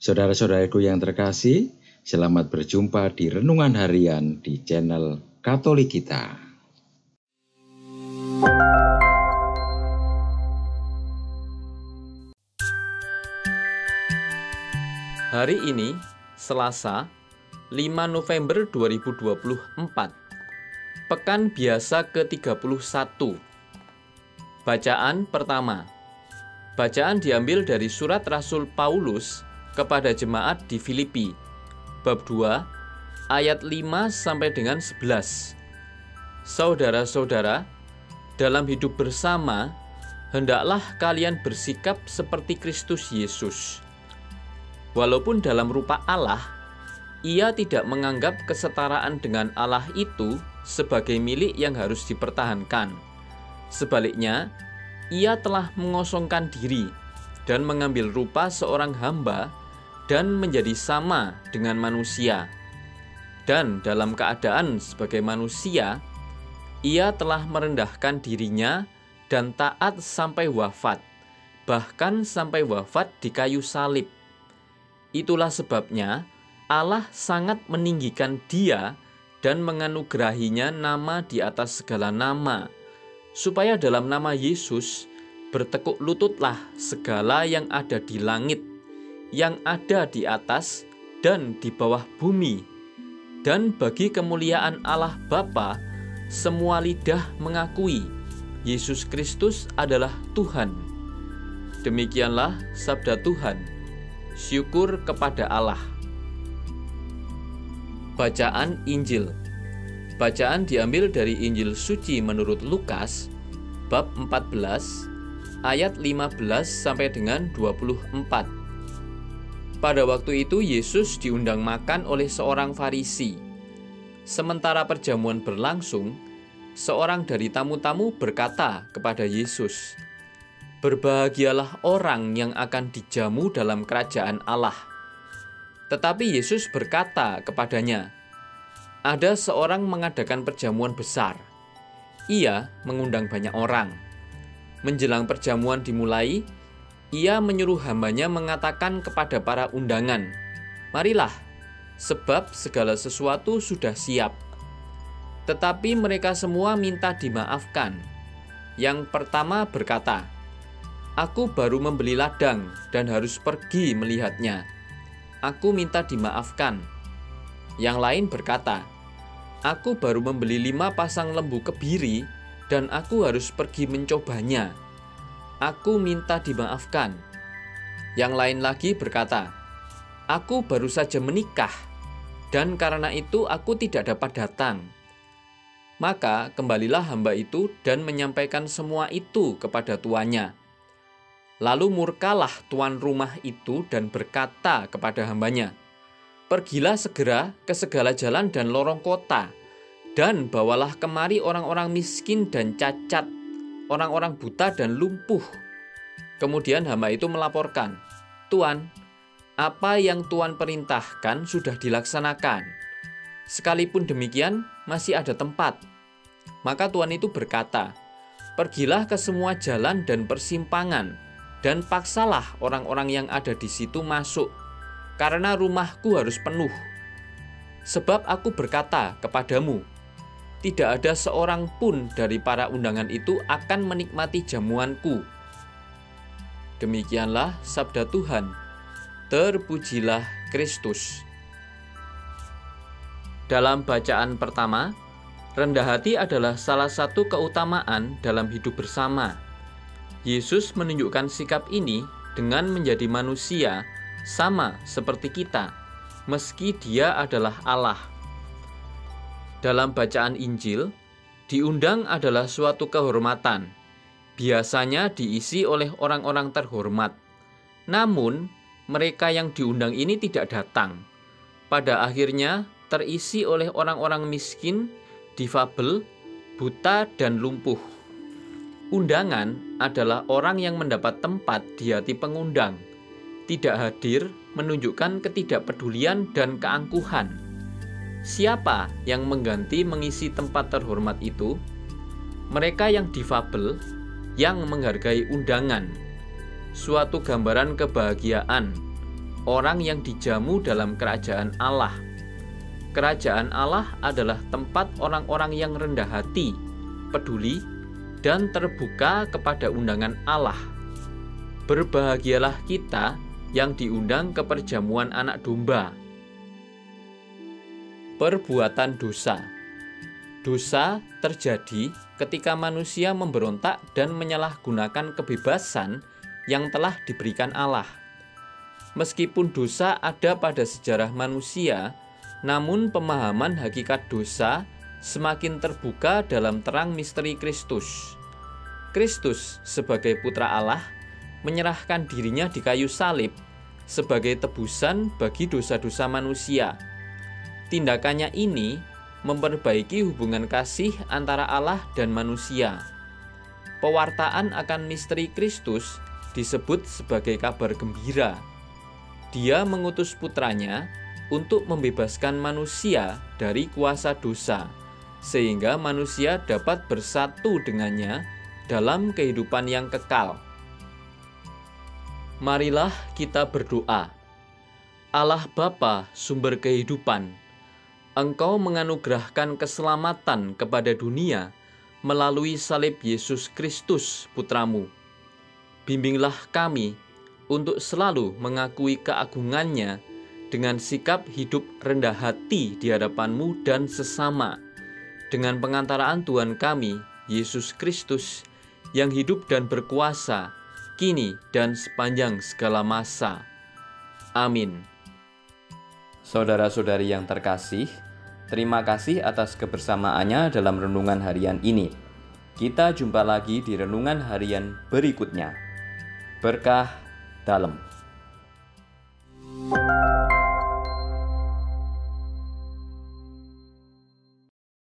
Saudara-saudaraku yang terkasih, selamat berjumpa di Renungan Harian di channel Katolik kita. Hari ini, Selasa, 5 November 2024, Pekan Biasa ke-31. Bacaan pertama. Bacaan diambil dari surat Rasul Paulus kepada jemaat di Filipi, bab 2, ayat 5 sampai dengan 11. Saudara-saudara, dalam hidup bersama, hendaklah kalian bersikap seperti Kristus Yesus. Walaupun dalam rupa Allah, ia tidak menganggap kesetaraan dengan Allah itu sebagai milik yang harus dipertahankan. Sebaliknya, ia telah mengosongkan diri dan mengambil rupa seorang hamba dan menjadi sama dengan manusia. Dan dalam keadaan sebagai manusia, ia telah merendahkan dirinya dan taat sampai wafat, bahkan sampai wafat di kayu salib. Itulah sebabnya Allah sangat meninggikan dia dan menganugerahinya nama di atas segala nama, supaya dalam nama Yesus bertekuk lututlah segala yang ada di langit, yang ada di atas dan di bawah bumi, dan bagi kemuliaan Allah Bapa, semua lidah mengakui Yesus Kristus adalah Tuhan. Demikianlah sabda Tuhan. Syukur kepada Allah. Bacaan Injil. Bacaan diambil dari Injil suci menurut Lukas, bab 14, ayat 15 sampai dengan 24. Pada waktu itu Yesus diundang makan oleh seorang Farisi. Sementara perjamuan berlangsung, seorang dari tamu-tamu berkata kepada Yesus, "Berbahagialah orang yang akan dijamu dalam kerajaan Allah." Tetapi Yesus berkata kepadanya, "Ada seorang mengadakan perjamuan besar. Ia mengundang banyak orang. Menjelang perjamuan dimulai, ia menyuruh hambanya mengatakan kepada para undangan, 'Marilah, sebab segala sesuatu sudah siap.' Tetapi mereka semua minta dimaafkan. Yang pertama berkata, 'Aku baru membeli ladang dan harus pergi melihatnya. Aku minta dimaafkan.' Yang lain berkata, 'Aku baru membeli 5 pasang lembu kebiri dan aku harus pergi mencobanya. Aku minta dimaafkan.' Yang lain lagi berkata, 'Aku baru saja menikah dan karena itu aku tidak dapat datang.' Maka kembalilah hamba itu dan menyampaikan semua itu kepada tuannya. Lalu murkalah tuan rumah itu dan berkata kepada hambanya, 'Pergilah segera ke segala jalan dan lorong kota, dan bawalah kemari orang-orang miskin dan cacat, orang-orang buta dan lumpuh.' Kemudian hamba itu melaporkan, 'Tuan, apa yang Tuan perintahkan sudah dilaksanakan. Sekalipun demikian, masih ada tempat.' Maka tuan itu berkata, 'Pergilah ke semua jalan dan persimpangan, dan paksalah orang-orang yang ada di situ masuk, karena rumahku harus penuh. Sebab aku berkata kepadamu, tidak ada seorang pun dari para undangan itu akan menikmati jamuanku.' Demikianlah sabda Tuhan. Terpujilah Kristus. Dalam bacaan pertama, rendah hati adalah salah satu keutamaan dalam hidup bersama. Yesus menunjukkan sikap ini dengan menjadi manusia sama seperti kita, meski Dia adalah Allah. Dalam bacaan Injil, diundang adalah suatu kehormatan, biasanya diisi oleh orang-orang terhormat. Namun, mereka yang diundang ini tidak datang. Pada akhirnya, terisi oleh orang-orang miskin, difabel, buta, dan lumpuh. Undangan adalah orang yang mendapat tempat di hati pengundang. Tidak hadir menunjukkan ketidakpedulian dan keangkuhan. Siapa yang mengganti mengisi tempat terhormat itu? Mereka yang difabel, yang menghargai undangan. Suatu gambaran kebahagiaan. orang yang dijamu dalam kerajaan Allah. Kerajaan Allah adalah tempat orang-orang yang rendah hati, peduli, dan terbuka kepada undangan Allah. Berbahagialah kita yang diundang ke perjamuan anak domba. Perbuatan dosa. Dosa terjadi ketika manusia memberontak dan menyalahgunakan kebebasan yang telah diberikan Allah. Meskipun dosa ada pada sejarah manusia, namun pemahaman hakikat dosa semakin terbuka dalam terang misteri Kristus. Kristus sebagai Putra Allah menyerahkan dirinya di kayu salib sebagai tebusan bagi dosa-dosa manusia. Tindakannya ini memperbaiki hubungan kasih antara Allah dan manusia. Pewartaan akan misteri Kristus disebut sebagai kabar gembira. Dia mengutus putranya untuk membebaskan manusia dari kuasa dosa, sehingga manusia dapat bersatu dengannya dalam kehidupan yang kekal. Marilah kita berdoa. Allah Bapa, sumber kehidupan, Engkau menganugerahkan keselamatan kepada dunia melalui salib Yesus Kristus, Putramu. Bimbinglah kami untuk selalu mengakui keagungannya dengan sikap hidup rendah hati di hadapan-Mu dan sesama, dengan pengantaraan Tuhan kami, Yesus Kristus, yang hidup dan berkuasa, kini dan sepanjang segala masa. Amin. Saudara-saudari yang terkasih, terima kasih atas kebersamaannya dalam renungan harian ini. Kita jumpa lagi di renungan harian berikutnya. Berkah dalam.